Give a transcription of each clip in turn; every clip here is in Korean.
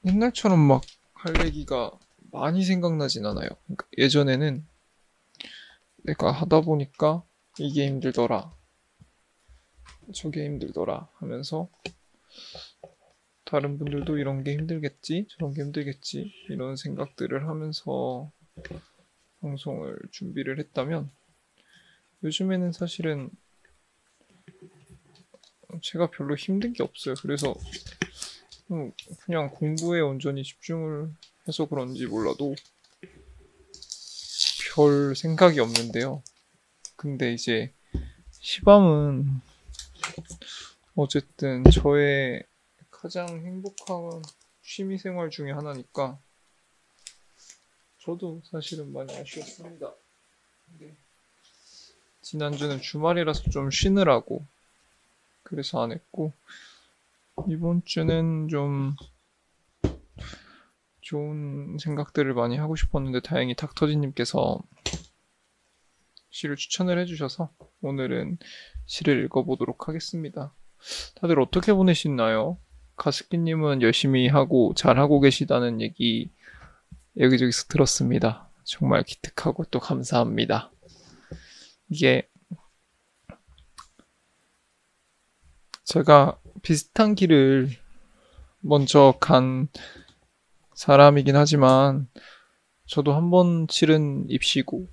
옛날처럼 막 할 얘기가 많이 생각나진 않아요. 그러니까 예전에는 내가 하다 보니까 이게 힘들더라, 저게 힘들더라 하면서 다른 분들도 이런 게 힘들겠지, 저런 게 힘들겠지 이런 생각들을 하면서 방송을 준비를 했다면, 요즘에는 사실은 제가 별로 힘든 게 없어요. 그래서 그냥 공부에 온전히 집중을 해서 그런지 몰라도 별 생각이 없는데요. 근데 이제 시밤은 어쨌든 저의 가장 행복한 취미생활 중에 하나니까 저도 사실은 많이 아쉬웠습니다. 근데 지난주는 주말이라서 좀 쉬느라고 그래서 안 했고, 이번 주는 좀 좋은 생각들을 많이 하고 싶었는데 다행히 닥터지님께서 시를 추천을 해주셔서 오늘은 시를 읽어보도록 하겠습니다. 다들 어떻게 보내시나요? 가스키님은 열심히 하고 잘하고 계시다는 얘기 여기저기서 들었습니다. 정말 기특하고 또 감사합니다. 이게 제가 비슷한 길을 먼저 간 사람이긴 하지만 저도 한 번 치른 입시고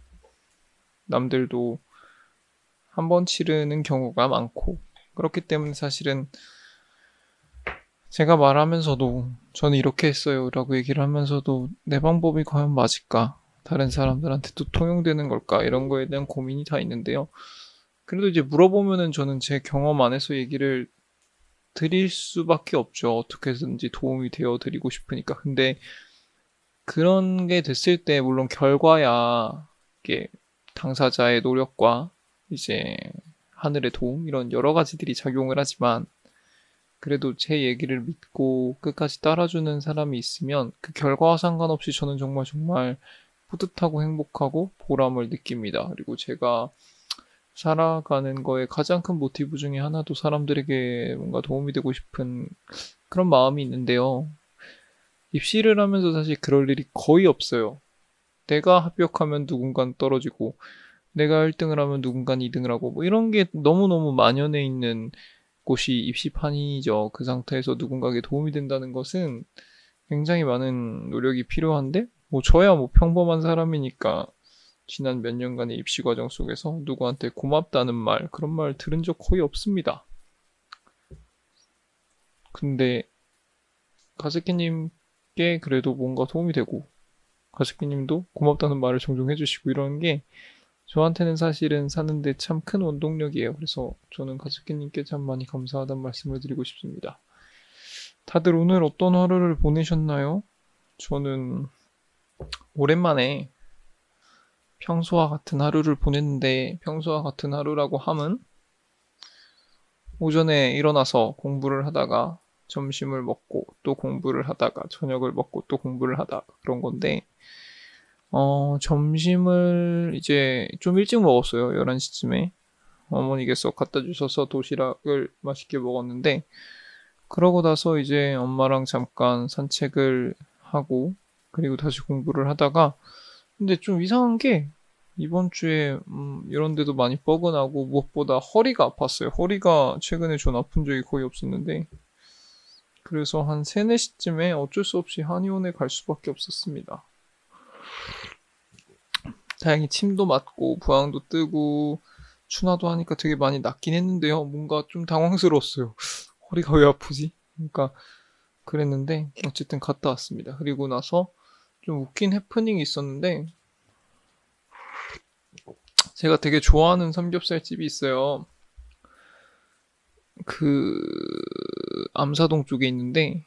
남들도 한 번 치르는 경우가 많고, 그렇기 때문에 사실은 제가 말하면서도 저는 이렇게 했어요 라고 얘기를 하면서도 내 방법이 과연 맞을까? 다른 사람들한테 또 통용되는 걸까? 이런 거에 대한 고민이 다 있는데요. 그래도 이제 물어보면은 저는 제 경험 안에서 얘기를 드릴 수밖에 없죠. 어떻게든지 도움이 되어 드리고 싶으니까. 근데 그런 게 됐을 때 물론 결과야 이게 당사자의 노력과 이제 하늘의 도움 이런 여러 가지들이 작용을 하지만, 그래도 제 얘기를 믿고 끝까지 따라주는 사람이 있으면 그 결과와 상관없이 저는 정말 정말 뿌듯하고 행복하고 보람을 느낍니다. 그리고 제가 살아가는 거에 가장 큰 모티브 중에 하나도 사람들에게 뭔가 도움이 되고 싶은 그런 마음이 있는데요. 입시를 하면서 사실 그럴 일이 거의 없어요. 내가 합격하면 누군가는 떨어지고, 내가 1등을 하면 누군가는 2등을 하고, 뭐 이런 게 너무너무 만연해 있는 곳이 입시판이죠. 그 상태에서 누군가에게 도움이 된다는 것은 굉장히 많은 노력이 필요한데, 뭐 저야 뭐 평범한 사람이니까 지난 몇 년간의 입시 과정 속에서 누구한테 고맙다는 말, 그런 말 들은 적 거의 없습니다. 근데 가스키님께 그래도 뭔가 도움이 되고, 가스키님도 고맙다는 말을 종종 해주시고 이런 게 저한테는 사실은 사는데 참 큰 원동력이에요. 그래서 저는 가스키님께 참 많이 감사하다는 말씀을 드리고 싶습니다. 다들 오늘 어떤 하루를 보내셨나요? 저는 오랜만에 평소와 같은 하루를 보냈는데, 평소와 같은 하루라고 함은 오전에 일어나서 공부를 하다가 점심을 먹고 또 공부를 하다가 저녁을 먹고 또 공부를 하다가 그런 건데, 점심을 이제 좀 일찍 먹었어요. 11시쯤에. 어머니께서 갖다 주셔서 도시락을 맛있게 먹었는데, 그러고 나서 이제 엄마랑 잠깐 산책을 하고, 그리고 다시 공부를 하다가, 근데 좀 이상한 게, 이번 주에 이런 데도 많이 뻐근하고 무엇보다 허리가 아팠어요. 허리가 최근에 전 아픈 적이 거의 없었는데, 그래서 한 3, 4시쯤에 어쩔 수 없이 한의원에 갈 수밖에 없었습니다. 다행히 침도 맞고 부항도 뜨고 추나도 하니까 되게 많이 낫긴 했는데요. 뭔가 좀 당황스러웠어요. 허리가 왜 아프지? 그러니까 그랬는데 어쨌든 갔다 왔습니다. 그리고 나서 좀 웃긴 해프닝이 있었는데, 제가 되게 좋아하는 삼겹살 집이 있어요. 그 암사동 쪽에 있는데,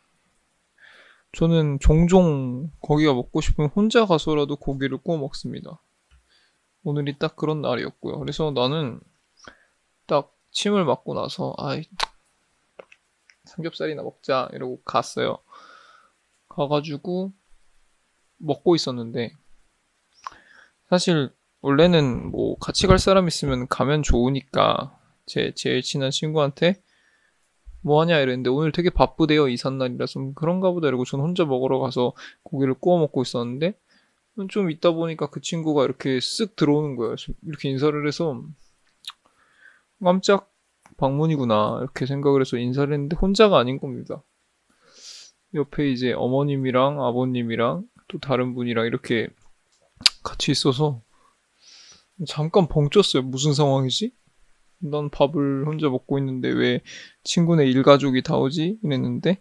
저는 종종 거기가 먹고 싶으면 혼자 가서라도 고기를 구워 먹습니다. 오늘이 딱 그런 날이었고요. 그래서 나는 딱 침을 맞고 나서 아이 삼겹살이나 먹자 이러고 갔어요. 가가지고 먹고 있었는데, 사실 원래는 뭐 같이 갈 사람 있으면 가면 좋으니까 제 제일 친한 친구한테 뭐 하냐 이랬는데 오늘 되게 바쁘대요. 이삿날이라서 그런가 보다 이러고 전 혼자 먹으러 가서 고기를 구워 먹고 있었는데 좀 있다 보니까 그 친구가 이렇게 쓱 들어오는 거예요. 이렇게 인사를 해서 깜짝 방문이구나 이렇게 생각을 해서 인사를 했는데 혼자가 아닌 겁니다. 옆에 이제 어머님이랑 아버님이랑 또 다른 분이랑 이렇게 같이 있어서 잠깐 벙쪘어요. 무슨 상황이지? 난 밥을 혼자 먹고 있는데 왜 친구네 일가족이 다 오지? 이랬는데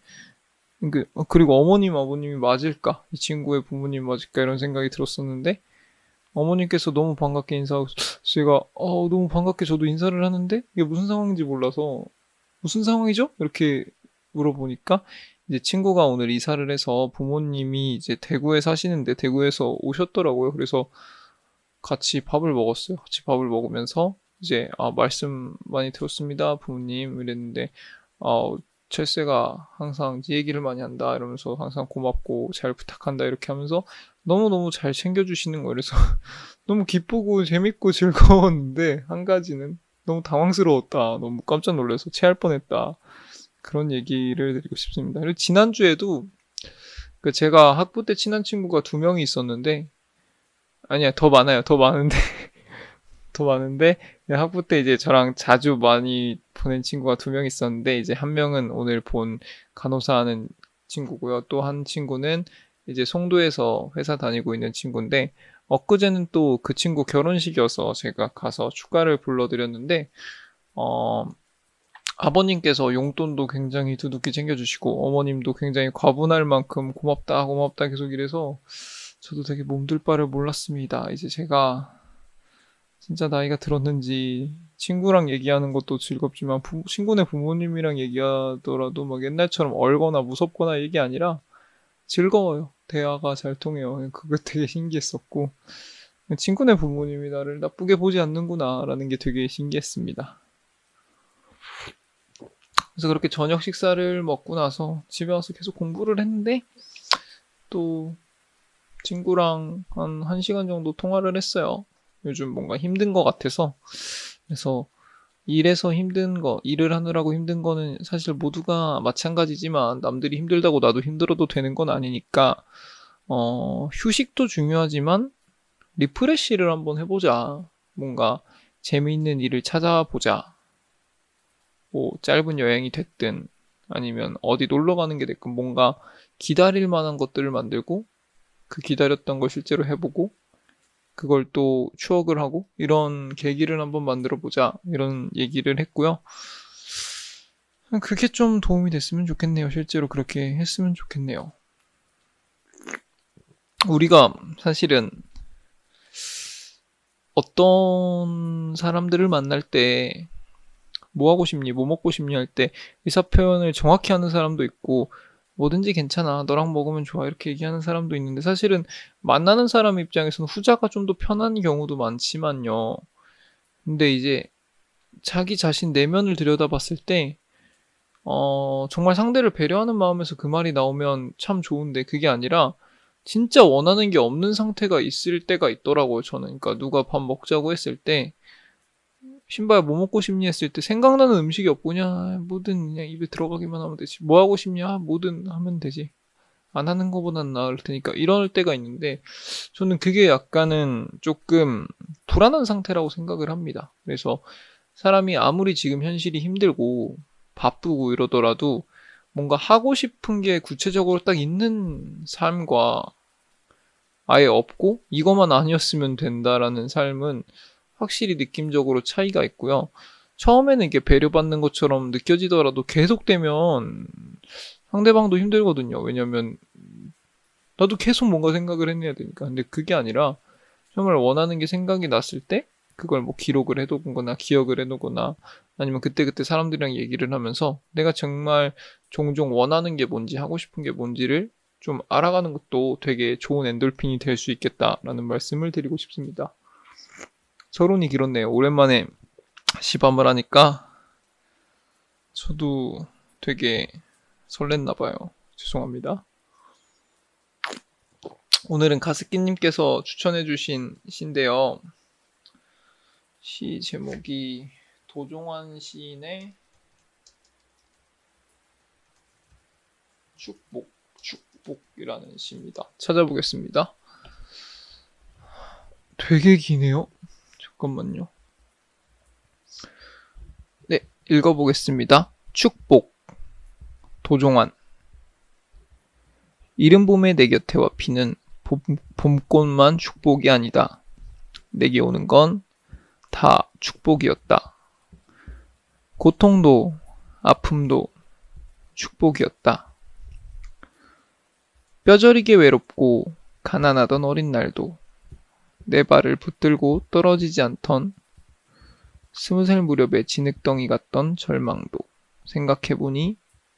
그리고 어머님 아버님이 맞을까? 이 친구의 부모님 맞을까? 이런 생각이 들었었는데 어머님께서 너무 반갑게 인사하고 제가 너무 반갑게 저도 인사를 하는데 이게 무슨 상황인지 몰라서 무슨 상황이죠? 이렇게 물어보니까 이제 친구가 오늘 이사를 해서 부모님이 이제 대구에 사시는데 대구에서 오셨더라고요. 그래서 같이 밥을 먹었어요. 같이 밥을 먹으면서 이제 말씀 많이 들었습니다 부모님 이랬는데 철새가 항상 네 얘기를 많이 한다 이러면서 항상 고맙고 잘 부탁한다 이렇게 하면서 너무너무 잘 챙겨주시는 거예요. 그래서 너무 기쁘고 재밌고 즐거웠는데 한 가지는 너무 당황스러웠다. 너무 깜짝 놀라서 체할 뻔했다. 그런 얘기를 드리고 싶습니다. 그리고 지난주에도 제가 학부 때 친한 친구가 2명이 있었는데 아니야 더 많아요. 더 많은데 더 많은데 학부 때 이제 저랑 자주 많이 보낸 친구가 2명 있었는데 이제 한 명은 오늘 본 간호사 하는 친구고요. 또 한 친구는 이제 송도에서 회사 다니고 있는 친구인데 엊그제는 또 그 친구 결혼식이어서 제가 가서 축가를 불러드렸는데 아버님께서 용돈도 굉장히 두둑히 챙겨주시고 어머님도 굉장히 과분할 만큼 고맙다 고맙다 계속 이래서 저도 되게 몸둘 바를 몰랐습니다. 이제 제가 진짜 나이가 들었는지 친구랑 얘기하는 것도 즐겁지만 친구네 부모님이랑 얘기하더라도 막 옛날처럼 얼거나 무섭거나 이게 아니라 즐거워요. 대화가 잘 통해요. 그거 되게 신기했었고 친구네 부모님이 나를 나쁘게 보지 않는구나 라는 게 되게 신기했습니다. 그래서 그렇게 저녁 식사를 먹고 나서 집에 와서 계속 공부를 했는데 또 친구랑 한 1시간 정도 통화를 했어요. 요즘 뭔가 힘든 것 같아서. 그래서 일에서 힘든 거, 일을 하느라고 힘든 거는 사실 모두가 마찬가지지만 남들이 힘들다고 나도 힘들어도 되는 건 아니니까 휴식도 중요하지만 리프레시를 한번 해보자. 뭔가 재미있는 일을 찾아보자. 뭐 짧은 여행이 됐든 아니면 어디 놀러 가는 게 됐든 뭔가 기다릴 만한 것들을 만들고 그 기다렸던 걸 실제로 해보고 그걸 또 추억을 하고 이런 계기를 한번 만들어 보자 이런 얘기를 했고요. 그게 좀 도움이 됐으면 좋겠네요. 실제로 그렇게 했으면 좋겠네요. 우리가 사실은 어떤 사람들을 만날 때 뭐 하고 싶니, 뭐 먹고 싶니 할 때 의사표현을 정확히 하는 사람도 있고 뭐든지 괜찮아, 너랑 먹으면 좋아 이렇게 얘기하는 사람도 있는데 사실은 만나는 사람 입장에서는 후자가 좀 더 편한 경우도 많지만요. 근데 이제 자기 자신 내면을 들여다봤을 때 정말 상대를 배려하는 마음에서 그 말이 나오면 참 좋은데 그게 아니라 진짜 원하는 게 없는 상태가 있을 때가 있더라고요, 저는. 그러니까 누가 밥 먹자고 했을 때 신발 뭐 먹고 싶니 했을 때 생각나는 음식이 없고 그냥 뭐든 그냥 입에 들어가기만 하면 되지. 뭐 하고 싶냐? 뭐든 하면 되지. 안 하는 거보단 나을 테니까 이럴 때가 있는데 저는 그게 약간은 조금 불안한 상태라고 생각을 합니다. 그래서 사람이 아무리 지금 현실이 힘들고 바쁘고 이러더라도 뭔가 하고 싶은 게 구체적으로 딱 있는 삶과 아예 없고 이것만 아니었으면 된다라는 삶은 확실히 느낌적으로 차이가 있고요. 처음에는 이게 배려받는 것처럼 느껴지더라도 계속되면 상대방도 힘들거든요. 왜냐면 나도 계속 뭔가 생각을 해내야 되니까. 근데 그게 아니라 정말 원하는 게 생각이 났을 때 그걸 뭐 기록을 해두거나 기억을 해두거나 아니면 그때그때 사람들이랑 얘기를 하면서 내가 정말 종종 원하는 게 뭔지 하고 싶은 게 뭔지를 좀 알아가는 것도 되게 좋은 엔돌핀이 될 수 있겠다라는 말씀을 드리고 싶습니다. 서론이 길었네요. 오랜만에 시밤을 하니까 저도 되게 설렜나 봐요. 죄송합니다. 오늘은 가스키님께서 추천해주신 시인데요. 시 제목이 도종환 시인의 축복이라는 시입니다. 찾아보겠습니다. 되게 기네요. 잠깐만요. 네, 읽어보겠습니다. 축복. 도종환. 이른 봄에 내 곁에 와 피는 봄꽃만 축복이 아니다. 내게 오는 건 다 축복이었다. 고통도 아픔도 축복이었다. 뼈저리게 외롭고 가난하던 어린 날도 내 발을 붙들고 떨어지지 않던 20살 무렵에 진흙덩이 같던 절망도 생각해보니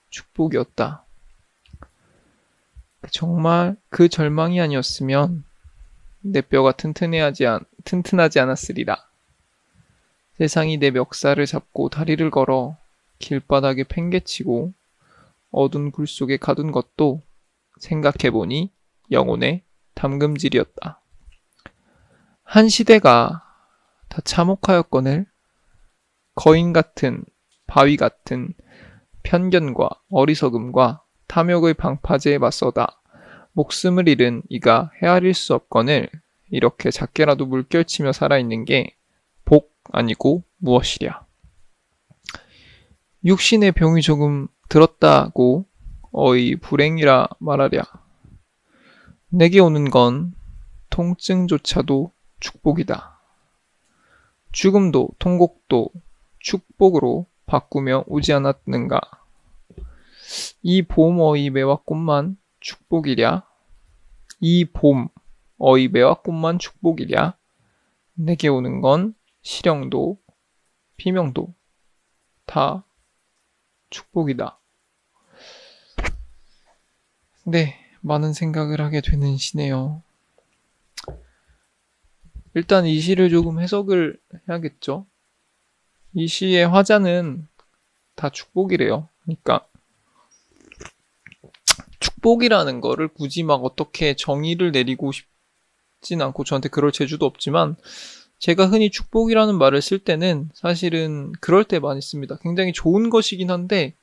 축복이었다. 정말 그 절망이 아니었으면 내 뼈가 튼튼하지 않았으리라. 세상이 내 멱살을 잡고 다리를 걸어 길바닥에 팽개치고 어두운 굴 속에 가둔 것도 생각해보니 영혼의 담금질이었다. 한 시대가 다 참혹하였거늘 거인 같은 바위 같은 편견과 어리석음과 탐욕의 방파제에 맞서다 목숨을 잃은 이가 헤아릴 수 없거늘 이렇게 작게라도 물결치며 살아있는 게 복 아니고 무엇이랴. 육신의 병이 조금 들었다고 어이 불행이라 말하랴. 내게 오는 건 통증조차도 축복이다. 죽음도 통곡도 축복으로 바꾸며 오지 않았는가. 이 봄 어이 매화 꽃만 축복이랴. 이 봄 어이 매화 꽃만 축복이랴. 내게 오는 건 실형도 비명도 다 축복이다. 네, 많은 생각을 하게 되는 시네요. 일단 이 시를 조금 해석을 해야겠죠. 이 시의 화자는 다 축복이래요. 그러니까 축복이라는 거를 굳이 막 어떻게 정의를 내리고 싶진 않고 저한테 그럴 재주도 없지만 제가 흔히 축복이라는 말을 쓸 때는 사실은 그럴 때 많이 씁니다. 굉장히 좋은 것이긴 한데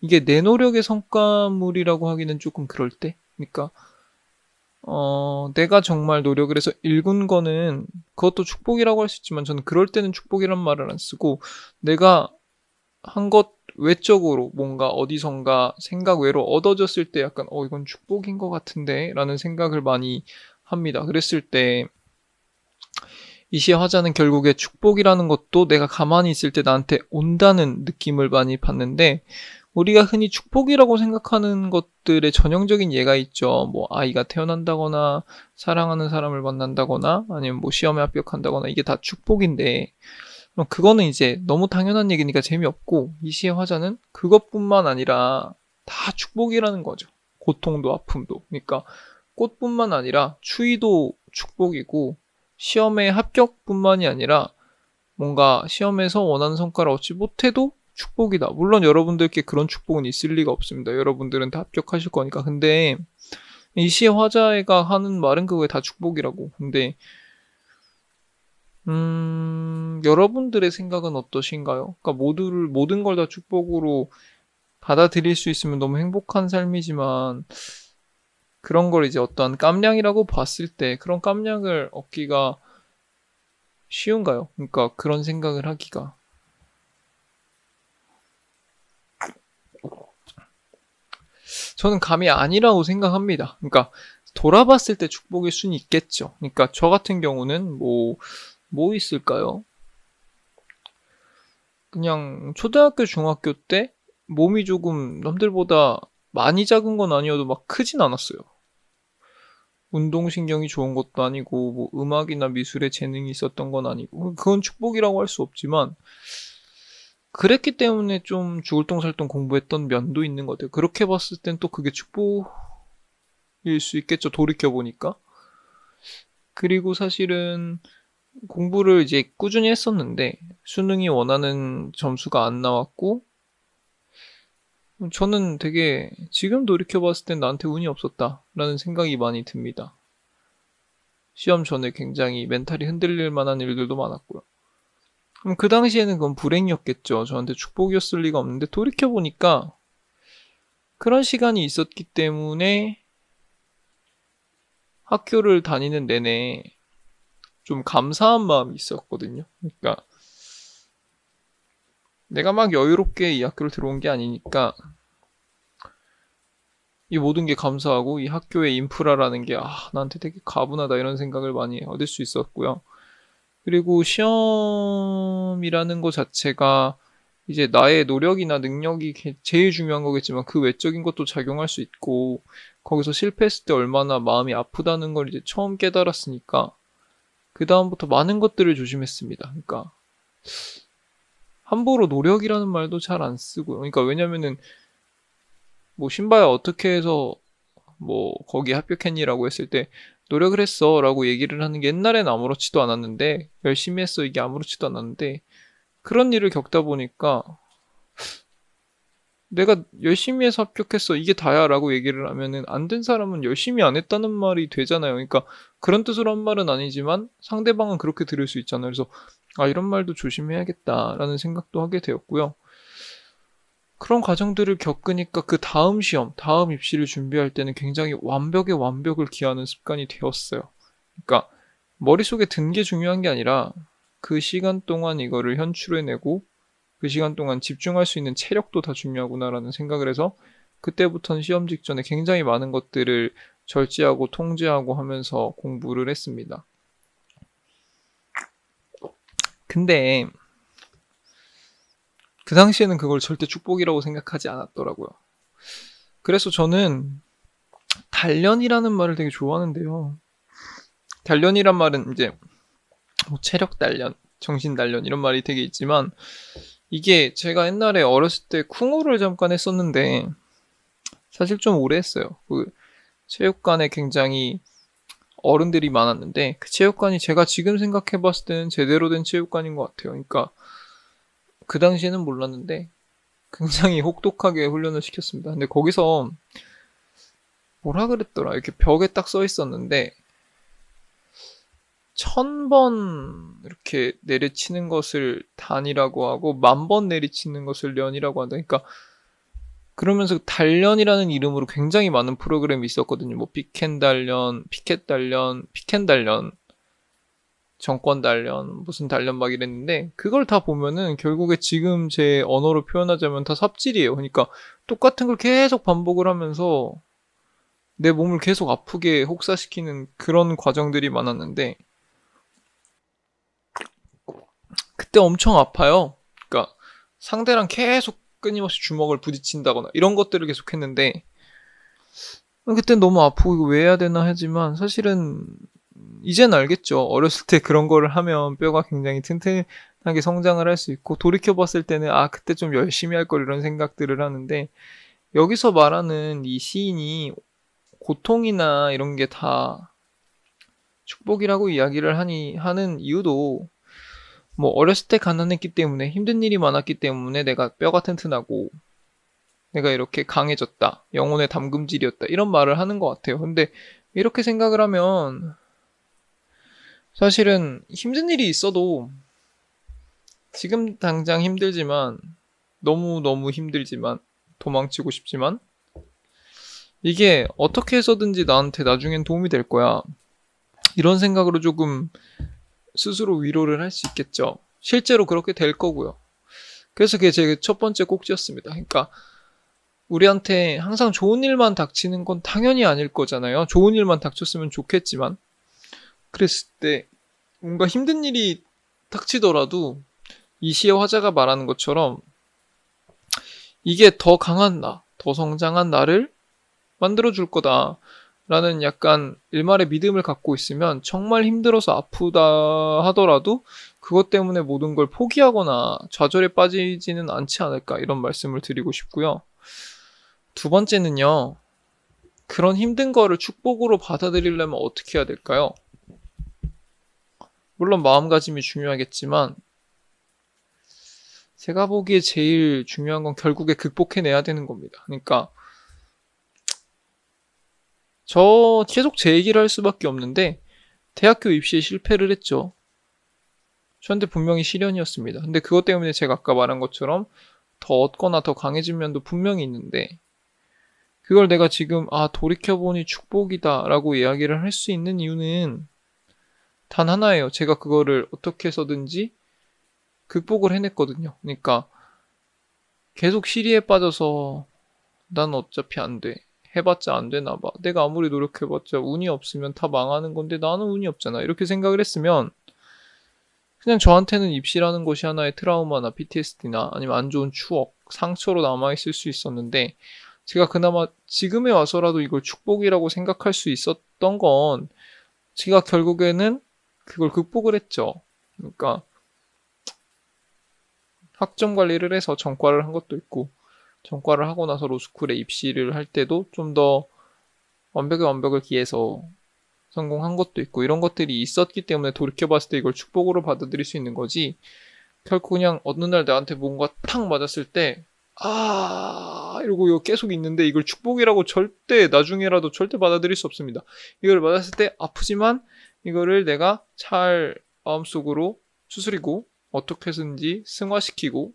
이게 내 노력의 성과물이라고 하기는 조금 그럴 때. 그러니까 내가 정말 노력을 해서 읽은 거는 그것도 축복이라고 할 수 있지만 저는 그럴 때는 축복이란 말을 안 쓰고 내가 한 것 외적으로 뭔가 어디선가 생각 외로 얻어졌을 때 약간 이건 축복인 것 같은데 라는 생각을 많이 합니다. 그랬을 때 이 시의 화자는 결국에 축복이라는 것도 내가 가만히 있을 때 나한테 온다는 느낌을 많이 받는데 우리가 흔히 축복이라고 생각하는 것들의 전형적인 예가 있죠. 뭐 아이가 태어난다거나 사랑하는 사람을 만난다거나 아니면 뭐 시험에 합격한다거나 이게 다 축복인데 그럼 그거는 이제 너무 당연한 얘기니까 재미없고 이 시의 화자는 그것뿐만 아니라 다 축복이라는 거죠. 고통도 아픔도. 그러니까 꽃뿐만 아니라 추위도 축복이고 시험의 합격뿐만이 아니라 뭔가 시험에서 원하는 성과를 얻지 못해도 축복이다. 물론 여러분들께 그런 축복은 있을 리가 없습니다. 여러분들은 다 합격하실 거니까. 근데 이 시의 화자가 하는 말은 그거에 다 축복이라고. 근데 여러분들의 생각은 어떠신가요? 그러니까 모든 걸 다 축복으로 받아들일 수 있으면 너무 행복한 삶이지만 그런 걸 이제 어떤 깜냥이라고 봤을 때 그런 깜냥을 얻기가 쉬운가요? 그러니까 그런 생각을 하기가. 저는 감이 아니라고 생각합니다. 그러니까 돌아봤을 때 축복일 수는 있겠죠. 그러니까 저 같은 경우는 뭐 있을까요? 그냥 초등학교, 중학교 때 몸이 조금 남들보다 많이 작은 건 아니어도 막 크진 않았어요. 운동신경이 좋은 것도 아니고 뭐 음악이나 미술에 재능이 있었던 건 아니고 그건 축복이라고 할 수 없지만 그랬기 때문에 좀 죽을똥살똥 공부했던 면도 있는 것 같아요. 그렇게 봤을 땐 또 그게 축복일 수 있겠죠. 돌이켜보니까. 그리고 사실은 공부를 이제 꾸준히 했었는데 수능이 원하는 점수가 안 나왔고 저는 되게 지금 돌이켜봤을 땐 나한테 운이 없었다라는 생각이 많이 듭니다. 시험 전에 굉장히 멘탈이 흔들릴 만한 일들도 많았고요. 그 당시에는 그건 불행이었겠죠. 저한테 축복이었을 리가 없는데 돌이켜보니까 그런 시간이 있었기 때문에 학교를 다니는 내내 좀 감사한 마음이 있었거든요. 그러니까 내가 막 여유롭게 이 학교를 들어온 게 아니니까 이 모든 게 감사하고 이 학교의 인프라라는 게 나한테 되게 가분하다 이런 생각을 많이 얻을 수 있었고요. 그리고 시험이라는 것 자체가 이제 나의 노력이나 능력이 제일 중요한 거겠지만 그 외적인 것도 작용할 수 있고 거기서 실패했을 때 얼마나 마음이 아프다는 걸 이제 처음 깨달았으니까 그 다음부터 많은 것들을 조심했습니다. 그러니까 함부로 노력이라는 말도 잘 안 쓰고요. 그러니까 왜냐면은 뭐 신바야 어떻게 해서 뭐 거기 합격했니라고 했을 때 노력을 했어 라고 얘기를 하는 게 옛날엔 아무렇지도 않았는데 열심히 했어 이게 아무렇지도 않았는데 그런 일을 겪다 보니까 내가 열심히 해서 합격했어 이게 다야 라고 얘기를 하면은 안 된 사람은 열심히 안 했다는 말이 되잖아요. 그러니까 그런 뜻으로 한 말은 아니지만 상대방은 그렇게 들을 수 있잖아요. 그래서 이런 말도 조심해야겠다라는 생각도 하게 되었고요. 그런 과정들을 겪으니까 그 다음 시험, 다음 입시를 준비할 때는 굉장히 완벽에 완벽을 기하는 습관이 되었어요. 그러니까 머릿속에 든 게 중요한 게 아니라 그 시간 동안 이거를 현출해내고 그 시간 동안 집중할 수 있는 체력도 다 중요하구나라는 생각을 해서 그때부터는 시험 직전에 굉장히 많은 것들을 절제하고 통제하고 하면서 공부를 했습니다. 근데 그 당시에는 그걸 절대 축복이라고 생각하지 않았더라고요. 그래서 저는 단련이라는 말을 되게 좋아하는데요. 단련이란 말은 이제 뭐 체력 단련, 정신 단련 이런 말이 되게 있지만 이게 제가 옛날에 어렸을 때 쿵우를 잠깐 했었는데 사실 좀 오래 했어요. 그 체육관에 굉장히 어른들이 많았는데 그 체육관이 제가 지금 생각해봤을 때는 제대로 된 체육관인 것 같아요. 그러니까 그 당시에는 몰랐는데 굉장히 혹독하게 훈련을 시켰습니다. 근데 거기서 뭐라 그랬더라? 이렇게 벽에 딱 써 있었는데 1000번 이렇게 내리치는 것을 단이라고 하고 10,000번 내리치는 것을 련이라고 한다. 그러니까 그러면서 단련이라는 이름으로 굉장히 많은 프로그램이 있었거든요. 뭐 피켄 단련, 피켓 단련, 피켄 단련, 정권 단련, 무슨 단련 막 이랬는데 그걸 다 보면은 결국에 지금 제 언어로 표현하자면 다 삽질이에요. 그러니까 똑같은 걸 계속 반복을 하면서 내 몸을 계속 아프게 혹사시키는 그런 과정들이 많았는데 그때 엄청 아파요. 그러니까 상대랑 계속 끊임없이 주먹을 부딪힌다거나 이런 것들을 계속 했는데 그땐 너무 아프고 이거 왜 해야 되나 하지만 사실은 이젠 알겠죠. 어렸을 때 그런 거를 하면 뼈가 굉장히 튼튼하게 성장을 할 수 있고 돌이켜봤을 때는 그때 좀 열심히 할 걸 이런 생각들을 하는데 여기서 말하는 이 시인이 고통이나 이런 게 다 축복이라고 이야기를 하는 이유도 뭐 어렸을 때 가난했기 때문에 힘든 일이 많았기 때문에 내가 뼈가 튼튼하고 내가 이렇게 강해졌다. 영혼의 담금질이었다. 이런 말을 하는 것 같아요. 근데 이렇게 생각을 하면 사실은 힘든 일이 있어도 지금 당장 힘들지만 너무너무 힘들지만 도망치고 싶지만 이게 어떻게 해서든지 나한테 나중엔 도움이 될 거야. 이런 생각으로 조금 스스로 위로를 할 수 있겠죠. 실제로 그렇게 될 거고요. 그래서 그게 제 첫 번째 꼭지였습니다. 그러니까 우리한테 항상 좋은 일만 닥치는 건 당연히 아닐 거잖아요. 좋은 일만 닥쳤으면 좋겠지만 그랬을 때 뭔가 힘든 일이 닥치더라도 이 시의 화자가 말하는 것처럼 이게 더 강한 나, 더 성장한 나를 만들어줄 거다 라는 약간 일말의 믿음을 갖고 있으면 정말 힘들어서 아프다 하더라도 그것 때문에 모든 걸 포기하거나 좌절에 빠지지는 않지 않을까 이런 말씀을 드리고 싶고요. 두 번째는요. 그런 힘든 거를 축복으로 받아들이려면 어떻게 해야 될까요? 물론 마음가짐이 중요하겠지만 제가 보기에 제일 중요한 건 결국에 극복해내야 되는 겁니다. 그러니까 계속 제 얘기를 할 수밖에 없는데 대학교 입시에 실패를 했죠. 저한테 분명히 시련이었습니다. 근데 그것 때문에 제가 아까 말한 것처럼 더 얻거나 더 강해진 면도 분명히 있는데, 그걸 내가 지금 돌이켜보니 축복이다라고 이야기를 할 수 있는 이유는 단 하나예요. 제가 그거를 어떻게 해서든지 극복을 해냈거든요. 그러니까 계속 시리에 빠져서 난 어차피 안 돼. 해봤자 안 되나 봐. 내가 아무리 노력해봤자 운이 없으면 다 망하는 건데 나는 운이 없잖아. 이렇게 생각을 했으면 그냥 저한테는 입시라는 것이 하나의 트라우마나 PTSD나 아니면 안 좋은 추억, 상처로 남아있을 수 있었는데, 제가 그나마 지금에 와서라도 이걸 축복이라고 생각할 수 있었던 건 제가 결국에는 그걸 극복을 했죠. 그러니까 학점 관리를 해서 전과를 한 것도 있고, 전과를 하고 나서 로스쿨에 입시를 할 때도 좀 더 완벽에 완벽을 기해서 성공한 것도 있고, 이런 것들이 있었기 때문에 돌이켜봤을 때 이걸 축복으로 받아들일 수 있는 거지, 결코 그냥 어느 날 나한테 뭔가 탁 맞았을 때 이러고 이거 계속 있는데 이걸 축복이라고 절대 나중에라도 절대 받아들일 수 없습니다. 이걸 맞았을 때 아프지만 이거를 내가 잘 마음속으로 추스리고 어떻게 해서든지 승화시키고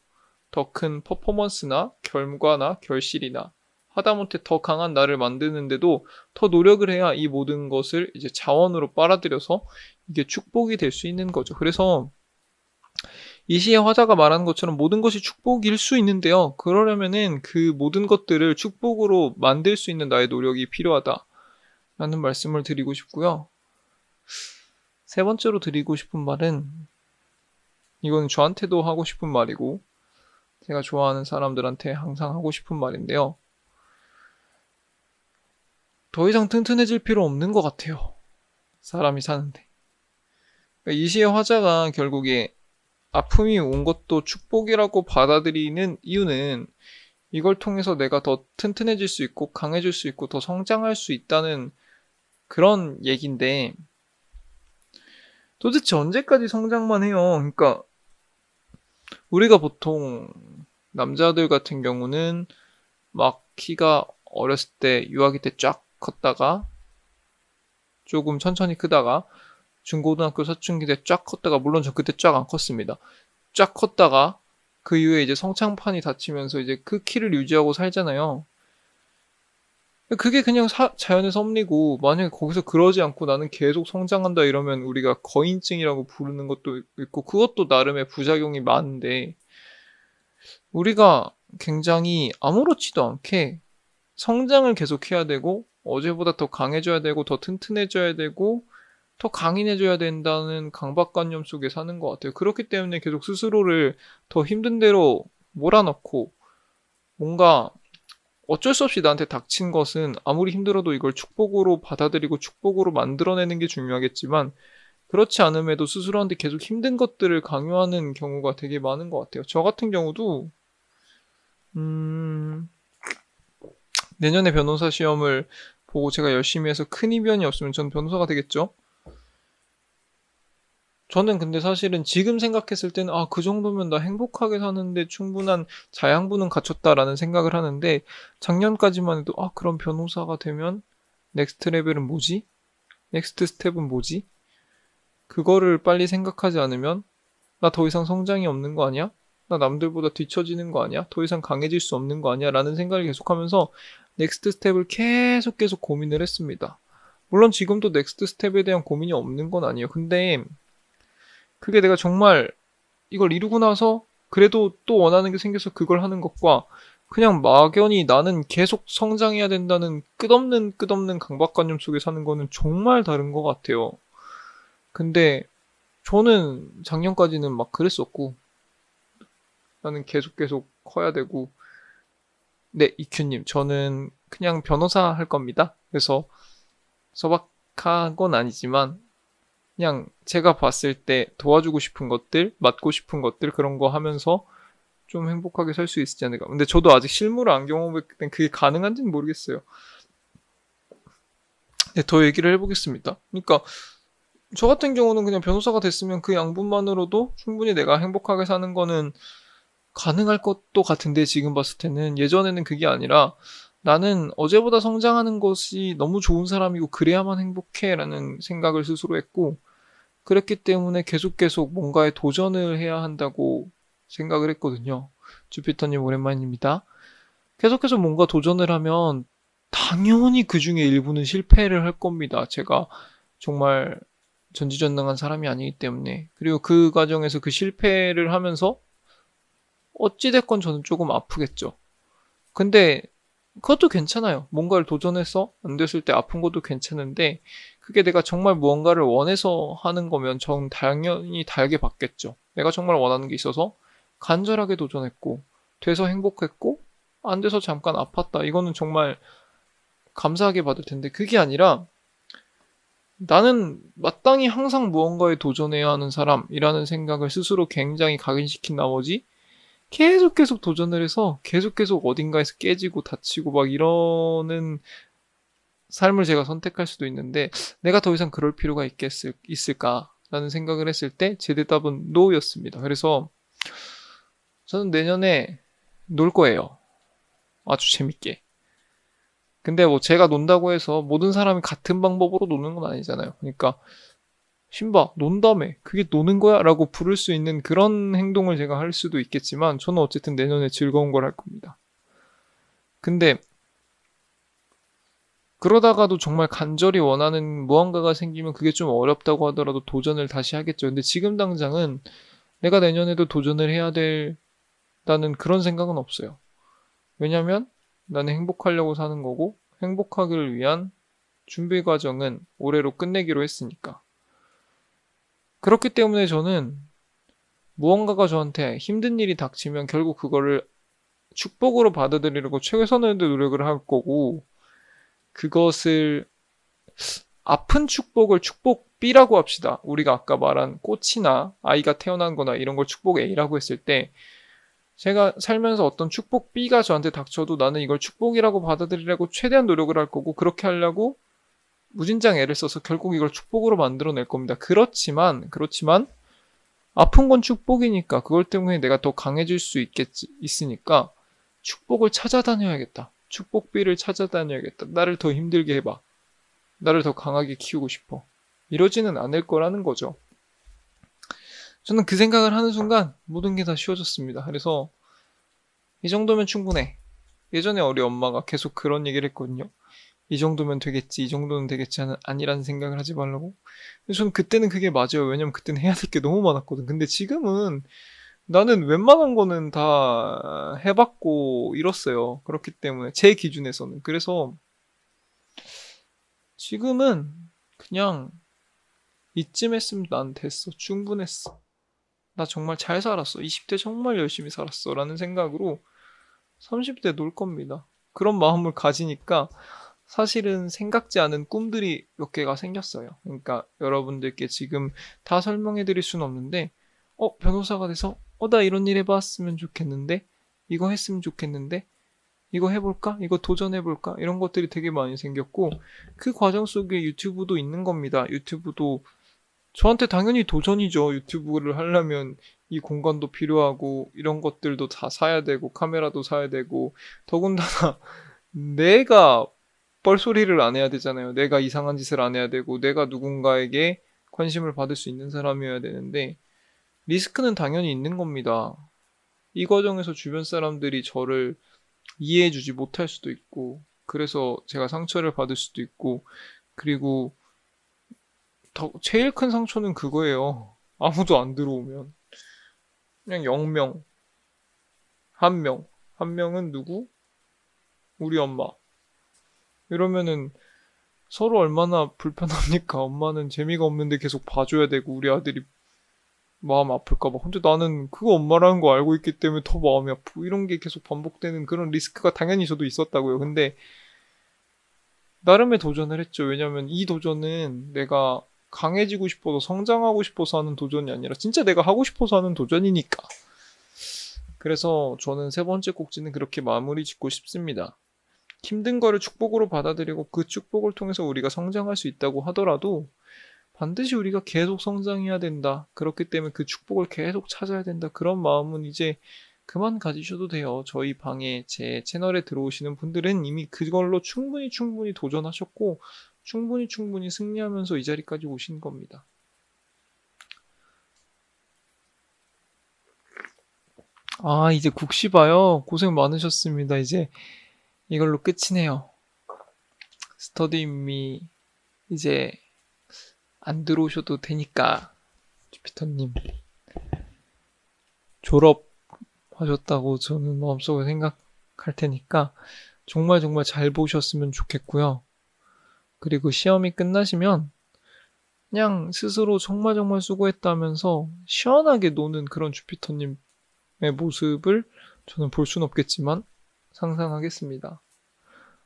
더 큰 퍼포먼스나 결과나 결실이나 하다못해 더 강한 나를 만드는데도 더 노력을 해야 이 모든 것을 이제 자원으로 빨아들여서 이게 축복이 될 수 있는 거죠. 그래서 이시의 화자가 말하는 것처럼 모든 것이 축복일 수 있는데요. 그러려면은 그 모든 것들을 축복으로 만들 수 있는 나의 노력이 필요하다라는 말씀을 드리고 싶고요. 세 번째로 드리고 싶은 말은, 이건 저한테도 하고 싶은 말이고 제가 좋아하는 사람들한테 항상 하고 싶은 말인데요. 더 이상 튼튼해질 필요 없는 것 같아요. 사람이 사는데. 그러니까 이시의 화자가 결국에 아픔이 온 것도 축복이라고 받아들이는 이유는 이걸 통해서 내가 더 튼튼해질 수 있고 강해질 수 있고 더 성장할 수 있다는 그런 얘기인데, 도대체 언제까지 성장만 해요? 그러니까 우리가 보통 남자들 같은 경우는 막 키가 어렸을 때 유아기 때 쫙 컸다가 조금 천천히 크다가 중고등학교 사춘기 때 쫙 컸다가, 물론 저 그때 쫙 안 컸습니다. 쫙 컸다가 그 이후에 이제 성창판이 닫히면서 이제 그 키를 유지하고 살잖아요. 그게 그냥 자연의 섭리고, 만약에 거기서 그러지 않고 나는 계속 성장한다 이러면 우리가 거인증이라고 부르는 것도 있고, 그것도 나름의 부작용이 많은데, 우리가 굉장히 아무렇지도 않게 성장을 계속해야 되고 어제보다 더 강해져야 되고 더 튼튼해져야 되고 더 강인해져야 된다는 강박관념 속에 사는 것 같아요. 그렇기 때문에 계속 스스로를 더 힘든 대로 몰아넣고, 뭔가 어쩔 수 없이 나한테 닥친 것은 아무리 힘들어도 이걸 축복으로 받아들이고 축복으로 만들어내는 게 중요하겠지만, 그렇지 않음에도 스스로한테 계속 힘든 것들을 강요하는 경우가 되게 많은 것 같아요. 저 같은 경우도 내년에 변호사 시험을 보고 제가 열심히 해서 큰 이변이 없으면 전 변호사가 되겠죠? 저는 근데 사실은 지금 생각했을 때는 그 정도면 나 행복하게 사는데 충분한 자양분은 갖췄다라는 생각을 하는데, 작년까지만 해도 그럼 변호사가 되면 넥스트 레벨은 뭐지? 넥스트 스텝은 뭐지? 그거를 빨리 생각하지 않으면 나 더 이상 성장이 없는 거 아니야? 나 남들보다 뒤처지는 거 아니야? 더 이상 강해질 수 없는 거 아니야? 라는 생각을 계속하면서 넥스트 스텝을 계속 고민을 했습니다. 물론 지금도 넥스트 스텝에 대한 고민이 없는 건 아니에요. 근데 그게 내가 정말 이걸 이루고 나서 그래도 또 원하는 게 생겨서 그걸 하는 것과, 그냥 막연히 나는 계속 성장해야 된다는 끝없는 강박관념 속에 사는 거는 정말 다른 것 같아요. 근데 저는 작년까지는 막 그랬었고, 나는 계속 커야 되고, 네, 이큐님, 저는 그냥 변호사 할 겁니다. 그래서 소박한 건 아니지만 그냥 제가 봤을 때 도와주고 싶은 것들, 맡고 싶은 것들, 그런 거 하면서 좀 행복하게 살 수 있지 않을까. 근데 저도 아직 실무를 안 경험했기 때문에 그게 가능한지는 모르겠어요. 네, 더 얘기를 해보겠습니다. 그러니까 저 같은 경우는 그냥 변호사가 됐으면 그 양분만으로도 충분히 내가 행복하게 사는 거는 가능할 것도 같은데, 지금 봤을 때는. 예전에는 그게 아니라 나는 어제보다 성장하는 것이 너무 좋은 사람이고 그래야만 행복해 라는 생각을 스스로 했고, 그랬기 때문에 계속 뭔가에 도전을 해야 한다고 생각을 했거든요. 주피터님 오랜만입니다. 계속해서 뭔가 도전을 하면 당연히 그 중에 일부는 실패를 할 겁니다. 제가 정말 전지전능한 사람이 아니기 때문에. 그리고 그 과정에서 그 실패를 하면서 어찌됐건 저는 조금 아프겠죠. 근데 그것도 괜찮아요. 뭔가를 도전해서 안 됐을 때 아픈 것도 괜찮은데 그게 내가 정말 무언가를 원해서 하는 거면 전 당연히 달게 받겠죠. 내가 정말 원하는 게 있어서 간절하게 도전했고 돼서 행복했고 안 돼서 잠깐 아팠다. 이거는 정말 감사하게 받을 텐데 그게 아니라 나는 마땅히 항상 무언가에 도전해야 하는 사람이라는 생각을 스스로 굉장히 각인시킨 나머지 계속 도전을 해서 계속 어딘가에서 깨지고 다치고 막 이러는 삶을 제가 선택할 수도 있는데 내가 더 이상 그럴 필요가 있을까라는 생각을 했을 때 제 대답은 NO였습니다. 그래서 저는 내년에 놀 거예요. 아주 재밌게. 근데 뭐 제가 논다고 해서 모든 사람이 같은 방법으로 노는 건 아니잖아요. 그러니까 신바 논다며 그게 노는 거야? 라고 부를 수 있는 그런 행동을 제가 할 수도 있겠지만 저는 어쨌든 내년에 즐거운 걸 할 겁니다. 근데 그러다가도 정말 간절히 원하는 무언가가 생기면 그게 좀 어렵다고 하더라도 도전을 다시 하겠죠. 근데 지금 당장은 내가 내년에도 도전을 해야 된다는 그런 생각은 없어요. 왜냐면 나는 행복하려고 사는 거고 행복하기를 위한 준비 과정은 올해로 끝내기로 했으니까. 그렇기 때문에 저는 무언가가 저한테 힘든 일이 닥치면 결국 그거를 축복으로 받아들이려고 최선의 노력을 할 거고 그것을 아픈 축복을 축복 B라고 합시다. 우리가 아까 말한 꽃이나 아이가 태어난 거나 이런 걸 축복 A라고 했을 때 제가 살면서 어떤 축복 B가 저한테 닥쳐도 나는 이걸 축복이라고 받아들이려고 최대한 노력을 할 거고 그렇게 하려고 무진장 애를 써서 결국 이걸 축복으로 만들어낼 겁니다. 그렇지만 아픈 건 축복이니까 그걸 때문에 내가 더 강해질 수 있으니까 축복을 찾아다녀야겠다. 축복 B를 찾아다녀야겠다. 나를 더 힘들게 해봐. 나를 더 강하게 키우고 싶어. 이러지는 않을 거라는 거죠. 저는 그 생각을 하는 순간 모든 게 다 쉬워졌습니다. 그래서 이 정도면 충분해. 예전에 우리 엄마가 계속 그런 얘기를 했거든요. 이 정도면 되겠지, 이 정도는 되겠지 아니라는 생각을 하지 말라고. 근데 저는 그때는 그게 맞아요. 왜냐면 그때는 해야 될 게 너무 많았거든. 근데 지금은 나는 웬만한 거는 다 해봤고 이렇어요. 그렇기 때문에 제 기준에서는. 그래서 지금은 그냥 이쯤 했으면 난 됐어. 충분했어. 나 정말 잘 살았어. 20대 정말 열심히 살았어. 라는 생각으로 30대 놀 겁니다. 그런 마음을 가지니까 사실은 생각지 않은 꿈들이 몇 개가 생겼어요. 그러니까 여러분들께 지금 다 설명해 드릴 수는 없는데 변호사가 돼서 나 이런 일 해봤으면 좋겠는데 이거 했으면 좋겠는데 이거 해볼까? 이거 도전해볼까? 이런 것들이 되게 많이 생겼고 그 과정 속에 유튜브도 있는 겁니다. 유튜브도 저한테 당연히 도전이죠. 유튜브를 하려면 이 공간도 필요하고 이런 것들도 다 사야 되고 카메라도 사야 되고 더군다나 내가 뻘소리를 안 해야 되잖아요. 내가 이상한 짓을 안 해야 되고 내가 누군가에게 관심을 받을 수 있는 사람이어야 되는데 리스크는 당연히 있는 겁니다. 이 과정에서 주변 사람들이 저를 이해해주지 못할 수도 있고 그래서 제가 상처를 받을 수도 있고 그리고 제일 큰 상처는 그거예요. 아무도 안 들어오면 그냥 0명, 한 명, 한 명은 누구? 우리 엄마. 이러면은 서로 얼마나 불편합니까? 엄마는 재미가 없는데 계속 봐줘야 되고 우리 아들이 마음 아플까봐. 근데 나는 그거 엄마라는 거 알고 있기 때문에 더 마음이 아프고 이런 게 계속 반복되는 그런 리스크가 당연히 저도 있었다고요. 근데 나름의 도전을 했죠. 왜냐면 이 도전은 내가 강해지고 싶어서 성장하고 싶어서 하는 도전이 아니라 진짜 내가 하고 싶어서 하는 도전이니까. 그래서 저는 세 번째 꼭지는 그렇게 마무리 짓고 싶습니다. 힘든 거를 축복으로 받아들이고 그 축복을 통해서 우리가 성장할 수 있다고 하더라도 반드시 우리가 계속 성장해야 된다. 그렇기 때문에 그 축복을 계속 찾아야 된다. 그런 마음은 이제 그만 가지셔도 돼요. 저희 방에 제 채널에 들어오시는 분들은 이미 그걸로 충분히 도전하셨고 충분히 승리하면서 이 자리까지 오신 겁니다. 아, 이제 국시 봐요. 고생 많으셨습니다. 이제 이걸로 끝이네요. 스터디미 이제 안 들어오셔도 되니까 주피터님 졸업하셨다고 저는 마음속으로 생각할 테니까 정말 정말 잘 보셨으면 좋겠고요. 그리고 시험이 끝나시면 그냥 스스로 정말 정말 수고했다면서 시원하게 노는 그런 주피터님의 모습을 저는 볼 수는 없겠지만 상상하겠습니다.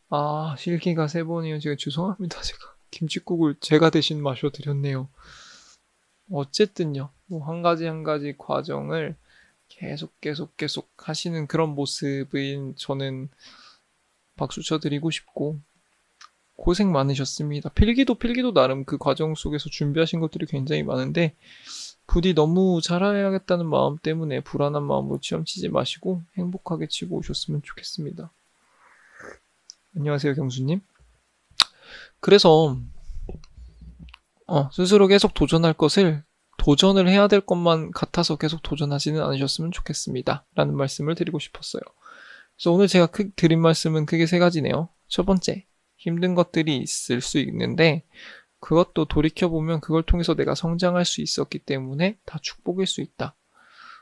아, 실기가 3번이요. 제가 죄송합니다. 제가 김칫국을 제가 대신 마셔드렸네요. 어쨌든요. 뭐 한 가지 한 가지 과정을 계속 하시는 그런 모습인 저는 박수 쳐드리고 싶고 고생 많으셨습니다. 필기도 나름 그 과정 속에서 준비하신 것들이 굉장히 많은데 부디 너무 잘해야겠다는 마음 때문에 불안한 마음으로 시험 치지 마시고 행복하게 치고 오셨으면 좋겠습니다. 안녕하세요, 경수님. 그래서 스스로 계속 도전할 것을 도전을 해야 될 것만 같아서 계속 도전하지는 않으셨으면 좋겠습니다. 라는 말씀을 드리고 싶었어요. 그래서 오늘 제가 드린 말씀은 크게 3가지네요. 첫 번째, 힘든 것들이 있을 수 있는데 그것도 돌이켜보면 그걸 통해서 내가 성장할 수 있었기 때문에 다 축복일 수 있다.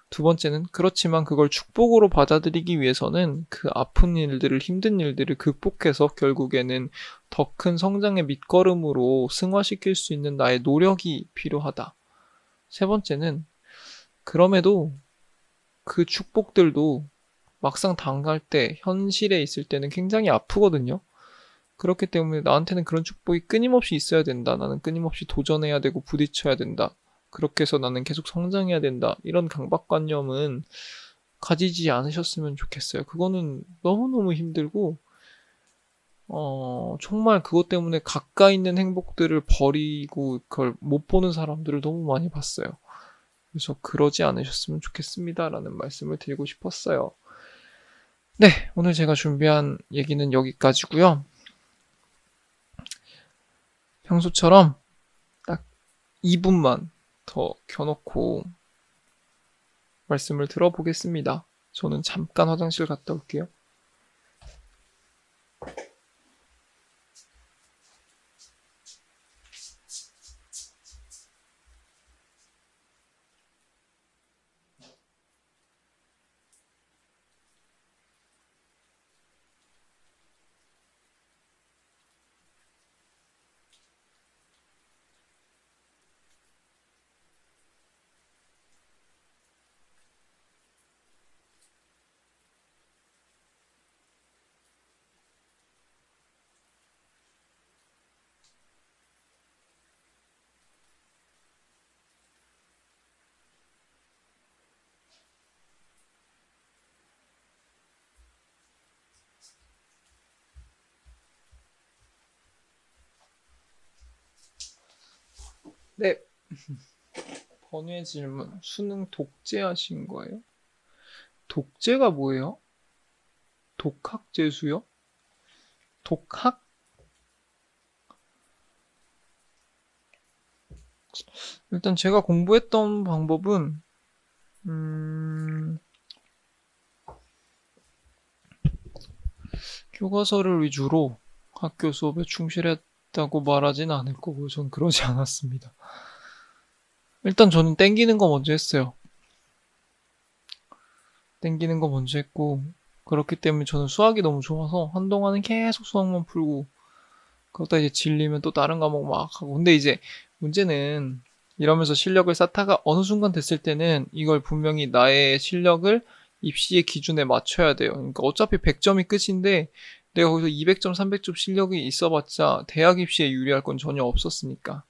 두 번째는 그렇지만 그걸 축복으로 받아들이기 위해서는 그 아픈 일들을 힘든 일들을 극복해서 결국에는 더 큰 성장의 밑거름으로 승화시킬 수 있는 나의 노력이 필요하다. 세 번째는 그럼에도 그 축복들도 막상 당할 때 현실에 있을 때는 굉장히 아프거든요. 그렇기 때문에 나한테는 그런 축복이 끊임없이 있어야 된다. 나는 끊임없이 도전해야 되고 부딪혀야 된다. 그렇게 해서 나는 계속 성장해야 된다. 이런 강박관념은 가지지 않으셨으면 좋겠어요. 그거는 너무너무 힘들고 정말 그것 때문에 가까이 있는 행복들을 버리고 그걸 못 보는 사람들을 너무 많이 봤어요. 그래서 그러지 않으셨으면 좋겠습니다라는 말씀을 드리고 싶었어요. 네, 오늘 제가 준비한 얘기는 여기까지고요. 평소처럼 딱 2분만 더 켜놓고 말씀을 들어보겠습니다. 저는 잠깐 화장실 갔다 올게요. 네, 번외 질문. 수능 독재하신 거예요? 독재가 뭐예요? 독학재수요? 독학? 일단 제가 공부했던 방법은 교과서를 위주로 학교 수업에 충실했다고 말하진 않을 거고요. 전 그러지 않았습니다. 일단 저는 땡기는 거 먼저 했어요. 땡기는 거 먼저 했고 그렇기 때문에 저는 수학이 너무 좋아서 한동안은 계속 수학만 풀고 그러다 이제 질리면 또 다른 과목 막 하고 근데 이제 문제는 이러면서 실력을 쌓다가 어느 순간 됐을 때는 이걸 분명히 나의 실력을 입시의 기준에 맞춰야 돼요. 그러니까 어차피 100점이 끝인데 내가 거기서 200점, 300점 실력이 있어봤자 대학 입시에 유리할 건 전혀 없었으니까.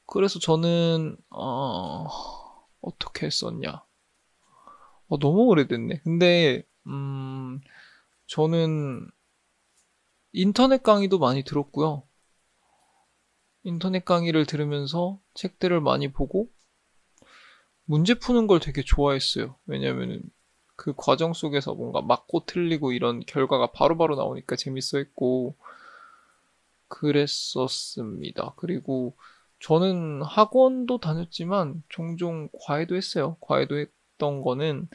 그래서 저는 어떻게 했었냐? 너무 오래됐네. 근데 저는 인터넷 강의도 많이 들었고요. 인터넷 강의를 들으면서 책들을 많이 보고 문제 푸는 걸 되게 좋아했어요. 왜냐면은 그 과정 속에서 뭔가 맞고 틀리고 이런 결과가 바로바로 나오니까 재밌어 했고 그랬었습니다. 그리고 저는 학원도 다녔지만 종종 과외도 했어요. 과외도 했던 거는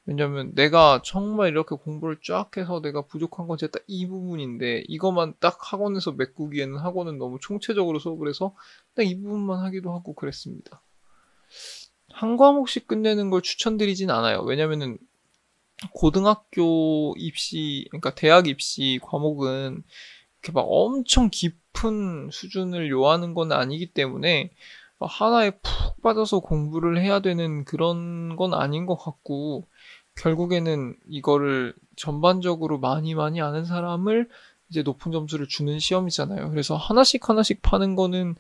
왜냐면 내가 정말 이렇게 공부를 쫙 해서 내가 부족한 건 진짜 딱 이 부분인데 이것만 딱 학원에서 메꾸기에는 학원은 너무 총체적으로 수업을 해서 딱 이 부분만 하기도 하고 그랬습니다. 한 과목씩 끝내는 걸 추천드리진 않아요. 왜냐면은 고등학교 입시, 그러니까 대학 입시 과목은 이렇게 막 엄청 깊은 수준을 요하는 건 아니기 때문에 하나에 푹 빠져서 공부를 해야 되는 그런 건 아닌 것 같고, 결국에는 이거를 전반적으로 많이 아는 사람을 이제 높은 점수를 주는 시험이잖아요. 그래서 하나씩 하나씩 파는 거는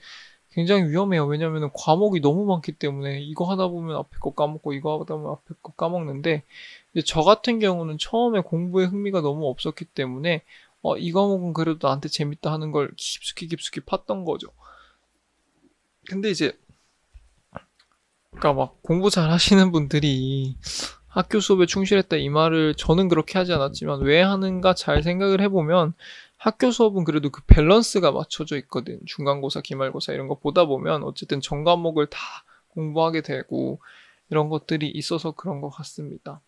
굉장히 위험해요. 왜냐면은 과목이 너무 많기 때문에 이거 하다 보면 앞에 거 까먹고 이거 하다 보면 앞에 거 까먹는데, 이제 저 같은 경우는 처음에 공부에 흥미가 너무 없었기 때문에 이 과목은 그래도 나한테 재밌다 하는 걸 깊숙이 팠던 거죠. 근데 이제 그러니까 막 공부 잘 하시는 분들이 학교 수업에 충실했다 이 말을 저는 그렇게 하지 않았지만 왜 하는가 잘 생각을 해보면 학교 수업은 그래도 그 밸런스가 맞춰져 있거든. 중간고사, 기말고사 이런 거 보다 보면 어쨌든 전 과목을 다 공부하게 되고 이런 것들이 있어서 그런 것 같습니다.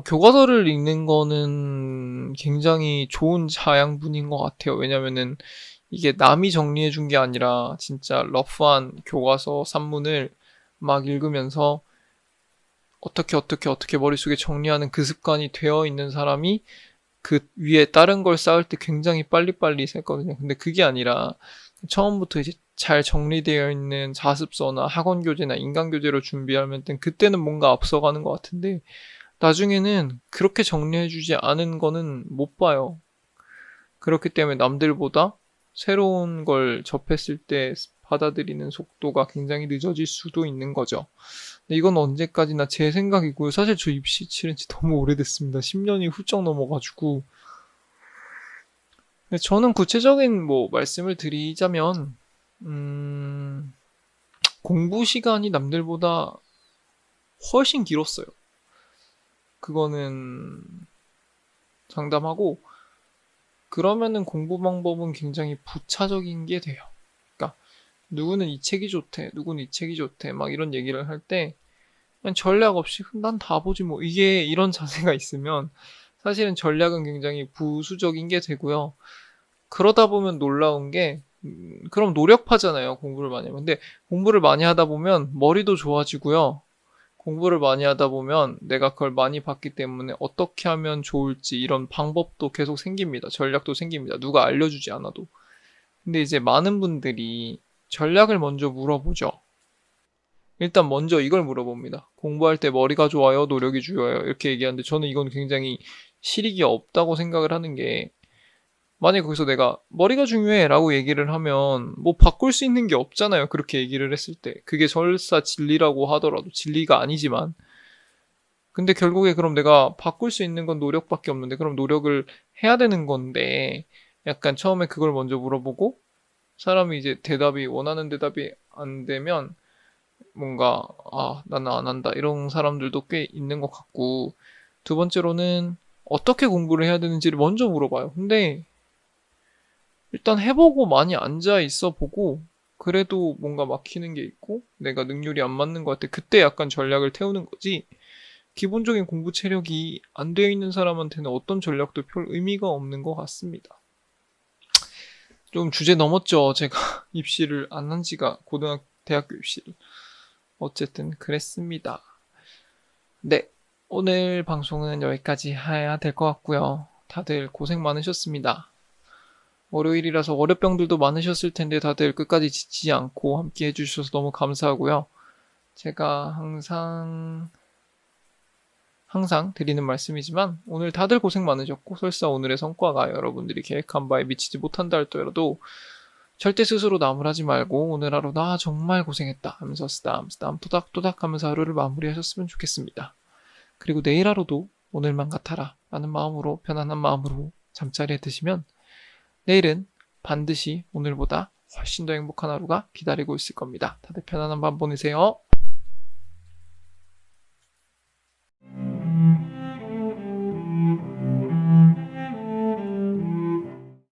교과서를 읽는 거는 굉장히 좋은 자양분인 것 같아요. 왜냐면은 이게 남이 정리해 준 게 아니라 진짜 러프한 교과서 산문을 막 읽으면서 어떻게 머릿속에 정리하는 그 습관이 되어 있는 사람이 그 위에 다른 걸 쌓을 때 굉장히 빨리빨리 샜거든요. 근데 그게 아니라 처음부터 이제 잘 정리되어 있는 자습서나 학원 교재나 인강 교재로 준비하면 그때는 뭔가 앞서가는 것 같은데 나중에는 그렇게 정리해주지 않은 거는 못 봐요. 그렇기 때문에 남들보다 새로운 걸 접했을 때 받아들이는 속도가 굉장히 늦어질 수도 있는 거죠. 근데 이건 언제까지나 제 생각이고요. 사실 저 입시 치른 지 너무 오래됐습니다. 10년이 훌쩍 넘어가지고. 근데 저는 구체적인 말씀을 드리자면, 공부 시간이 남들보다 훨씬 길었어요. 그거는 장담하고, 그러면은 공부 방법은 굉장히 부차적인 게 돼요. 그러니까 누구는 이 책이 좋대, 누구는 이 책이 좋대, 막 이런 얘기를 할 때 그냥 전략 없이 난 다 보지 뭐 이게 이런 자세가 있으면 사실은 전략은 굉장히 부수적인 게 되고요. 그러다 보면 놀라운 게 그럼 노력하잖아요. 공부를 많이 하면. 근데 공부를 많이 하다 보면 머리도 좋아지고요. 공부를 많이 하다 보면 내가 그걸 많이 봤기 때문에 어떻게 하면 좋을지 이런 방법도 계속 생깁니다. 전략도 생깁니다. 누가 알려주지 않아도. 근데 이제 많은 분들이 전략을 먼저 물어보죠. 일단 먼저 이걸 물어봅니다. 공부할 때 머리가 좋아요? 노력이 중요해요? 이렇게 얘기하는데 저는 이건 굉장히 실익이 없다고 생각을 하는 게, 만약에 거기서 내가 머리가 중요해 라고 얘기를 하면 바꿀 수 있는 게 없잖아요. 그렇게 얘기를 했을 때. 그게 설사 진리라고 하더라도 진리가 아니지만. 근데 결국에 그럼 내가 바꿀 수 있는 건 노력밖에 없는데 그럼 노력을 해야 되는 건데, 약간 처음에 그걸 먼저 물어보고 사람이 이제 원하는 대답이 안 되면 뭔가 나는 안 한다 이런 사람들도 꽤 있는 것 같고, 두 번째로는 어떻게 공부를 해야 되는지를 먼저 물어봐요. 근데 일단 해보고 많이 앉아 있어 보고 그래도 뭔가 막히는 게 있고 내가 능률이 안 맞는 것 같아. 그때 약간 전략을 태우는 거지. 기본적인 공부 체력이 안 되어 있는 사람한테는 어떤 전략도 별 의미가 없는 것 같습니다. 좀 주제 넘었죠. 제가 입시를 안 한 지가 대학교 입시를. 어쨌든 그랬습니다. 네, 오늘 방송은 여기까지 해야 될 것 같고요. 다들 고생 많으셨습니다. 월요일이라서 월요병들도 많으셨을 텐데 다들 끝까지 지치지 않고 함께 해주셔서 너무 감사하고요. 제가 항상 드리는 말씀이지만 오늘 다들 고생 많으셨고 설사 오늘의 성과가 여러분들이 계획한 바에 미치지 못한다 할더라도 절대 스스로 나무라지 말고 오늘 하루 나 정말 고생했다 하면서 쓰담 토닥토닥 하면서 하루를 마무리하셨으면 좋겠습니다. 그리고 내일 하루도 오늘만 같아라 라는 마음으로, 편안한 마음으로 잠자리에 드시면 내일은 반드시 오늘보다 훨씬 더 행복한 하루가 기다리고 있을 겁니다. 다들 편안한 밤 보내세요.